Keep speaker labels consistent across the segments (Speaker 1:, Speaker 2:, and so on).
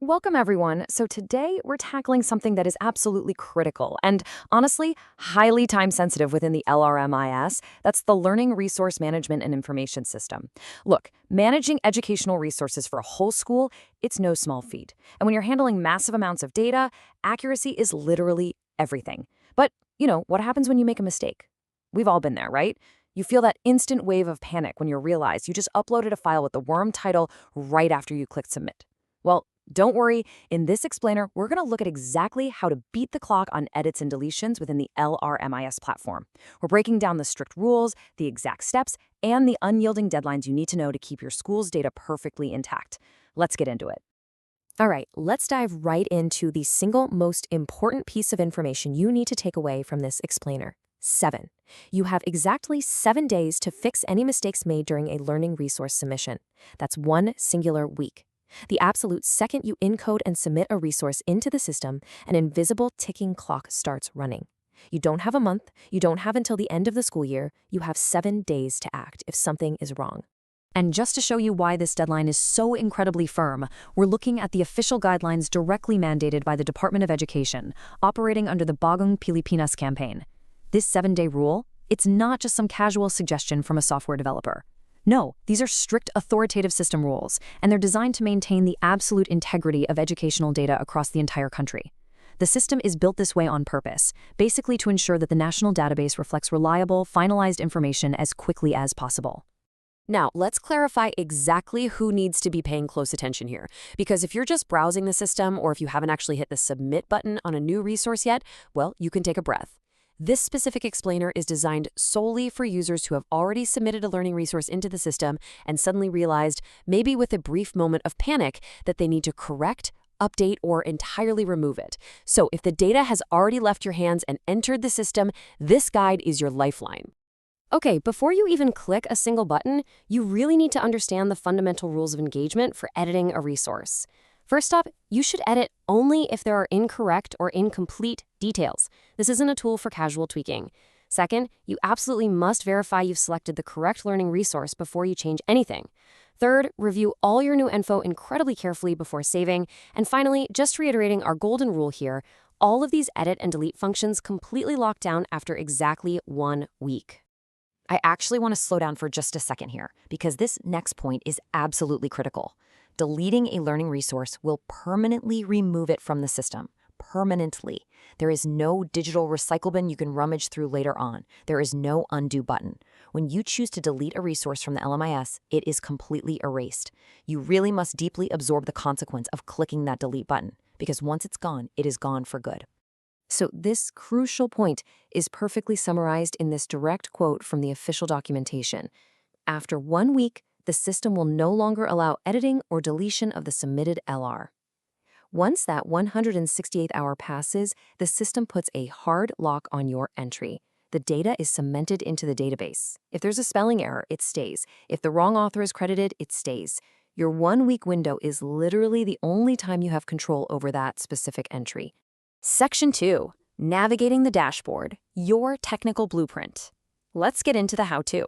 Speaker 1: Welcome, everyone. So, today we're tackling something that is absolutely critical and honestly highly time sensitive within the LRMIS. That's the Learning Resource Management and Information System. Look, managing educational resources for a whole school, it's no small feat. And when you're handling massive amounts of data, accuracy is literally everything. But, what happens when you make a mistake? We've all been there, right? You feel that instant wave of panic when you realize you just uploaded a file with the worm title right after you clicked submit. Well, don't worry, in this explainer, we're going to look at exactly how to beat the clock on edits and deletions within the LRMIS platform. We're breaking down the strict rules, the exact steps, and the unyielding deadlines you need to know to keep your school's data perfectly intact. Let's get into it. All right, let's dive right into the single most important piece of information you need to take away from this explainer. 7. You have exactly 7 days to fix any mistakes made during a learning resource submission. That's one singular week. The absolute second you encode and submit a resource into the system, an invisible ticking clock starts running. You don't have a month, you don't have until the end of the school year, you have 7 days to act if something is wrong. And just to show you why this deadline is so incredibly firm, we're looking at the official guidelines directly mandated by the Department of Education, operating under the Bagong Pilipinas campaign. This 7-day rule, it's not just some casual suggestion from a software developer. No, these are strict authoritative system rules, and they're designed to maintain the absolute integrity of educational data across the entire country. The system is built this way on purpose, basically to ensure that the national database reflects reliable, finalized information as quickly as possible. Now, let's clarify exactly who needs to be paying close attention here, because if you're just browsing the system or if you haven't actually hit the submit button on a new resource yet, well, you can take a breath. This specific explainer is designed solely for users who have already submitted a learning resource into the system and suddenly realized, maybe with a brief moment of panic, that they need to correct, update, or entirely remove it. So if the data has already left your hands and entered the system, this guide is your lifeline. Okay, before you even click a single button, you really need to understand the fundamental rules of engagement for editing a resource. First up, you should edit only if there are incorrect or incomplete details. This isn't a tool for casual tweaking. Second, you absolutely must verify you've selected the correct learning resource before you change anything. Third, review all your new info incredibly carefully before saving. And finally, just reiterating our golden rule here, all of these edit and delete functions completely lock down after exactly 1 week. I actually want to slow down for just a second here, because this next point is absolutely critical. Deleting a learning resource will permanently remove it from the system. Permanently. There is no digital recycle bin you can rummage through later on. There is no undo button. When you choose to delete a resource from the LMIS, it is completely erased. You really must deeply absorb the consequence of clicking that delete button, because once it's gone, it is gone for good. So this crucial point is perfectly summarized in this direct quote from the official documentation. After 1 week, the system will no longer allow editing or deletion of the submitted LR. Once that 168th hour passes, the system puts a hard lock on your entry. The data is cemented into the database. If there's a spelling error, it stays. If the wrong author is credited, it stays. Your 1-week window is literally the only time you have control over that specific entry. Section 2. Navigating the dashboard, your technical blueprint. Let's get into the how-to.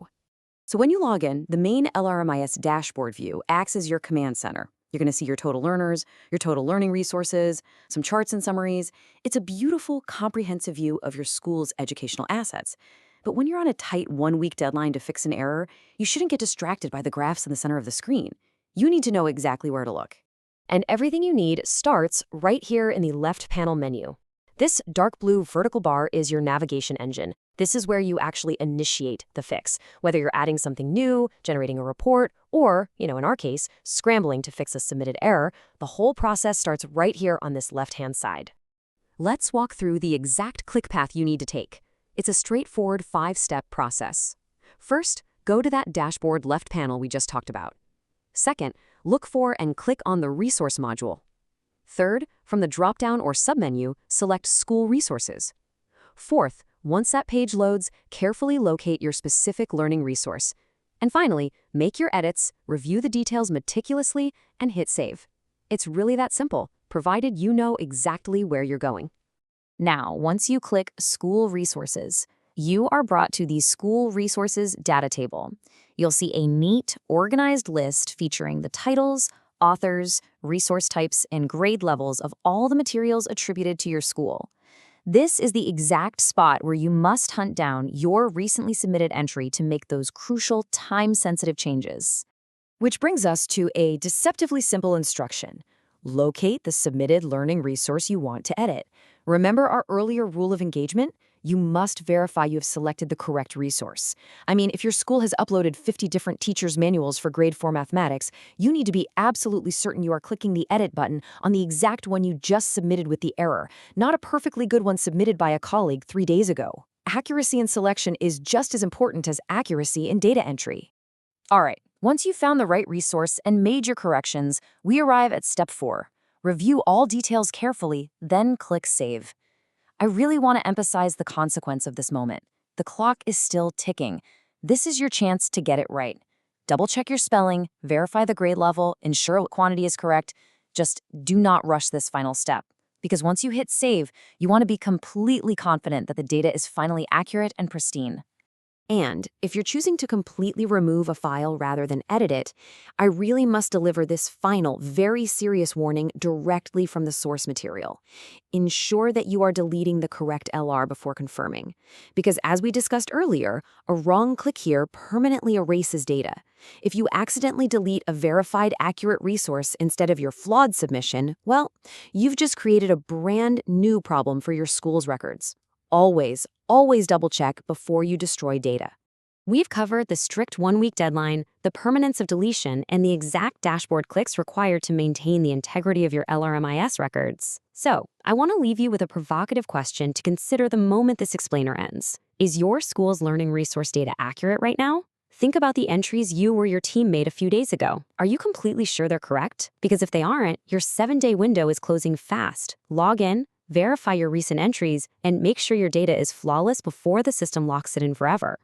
Speaker 1: So when you log in, the main LRMIS dashboard view acts as your command center. You're going to see your total learners, your total learning resources, some charts and summaries. It's a beautiful, comprehensive view of your school's educational assets. But when you're on a tight 1-week deadline to fix an error, you shouldn't get distracted by the graphs in the center of the screen. You need to know exactly where to look. And everything you need starts right here in the left panel menu. This dark blue vertical bar is your navigation engine. This is where you actually initiate the fix, whether you're adding something new, generating a report, or, in our case, scrambling to fix a submitted error. The whole process starts right here on this left-hand side. Let's walk through the exact click path you need to take. It's a straightforward 5-step process. First, go to that dashboard left panel we just talked about. Second, look for and click on the resource module. Third, from the drop-down or submenu, select School Resources. Fourth, once that page loads, carefully locate your specific learning resource. And finally, make your edits, review the details meticulously, and hit Save. It's really that simple, provided you know exactly where you're going. Now, once you click School Resources, you are brought to the School Resources data table. You'll see a neat, organized list featuring the titles, authors, resource types, and grade levels of all the materials attributed to your school. This is the exact spot where you must hunt down your recently submitted entry to make those crucial, time-sensitive changes. Which brings us to a deceptively simple instruction. Locate the submitted learning resource you want to edit. Remember our earlier rule of engagement? You must verify you have selected the correct resource. I mean, if your school has uploaded 50 different teachers' manuals for grade 4 mathematics, you need to be absolutely certain you are clicking the edit button on the exact one you just submitted with the error, not a perfectly good one submitted by a colleague 3 days ago. Accuracy in selection is just as important as accuracy in data entry. All right, once you've found the right resource and made your corrections, we arrive at step 4. Review all details carefully, then click Save. I really want to emphasize the consequence of this moment. The clock is still ticking. This is your chance to get it right. Double-check your spelling, verify the grade level, ensure what quantity is correct. Just do not rush this final step. Because once you hit Save, you want to be completely confident that the data is finally accurate and pristine. And if you're choosing to completely remove a file rather than edit it, I really must deliver this final, very serious warning directly from the source material. Ensure that you are deleting the correct LR before confirming. Because as we discussed earlier, a wrong click here permanently erases data. If you accidentally delete a verified accurate resource instead of your flawed submission, well, you've just created a brand new problem for your school's records. Always double-check before you destroy data. We've covered the strict 1-week deadline, the permanence of deletion, and the exact dashboard clicks required to maintain the integrity of your LRMIS records. So, I want to leave you with a provocative question to consider the moment this explainer ends. Is your school's learning resource data accurate right now? Think about the entries you or your team made a few days ago. Are you completely sure they're correct? Because if they aren't, your 7-day window is closing fast. Log in, verify your recent entries, and make sure your data is flawless before the system locks it in forever.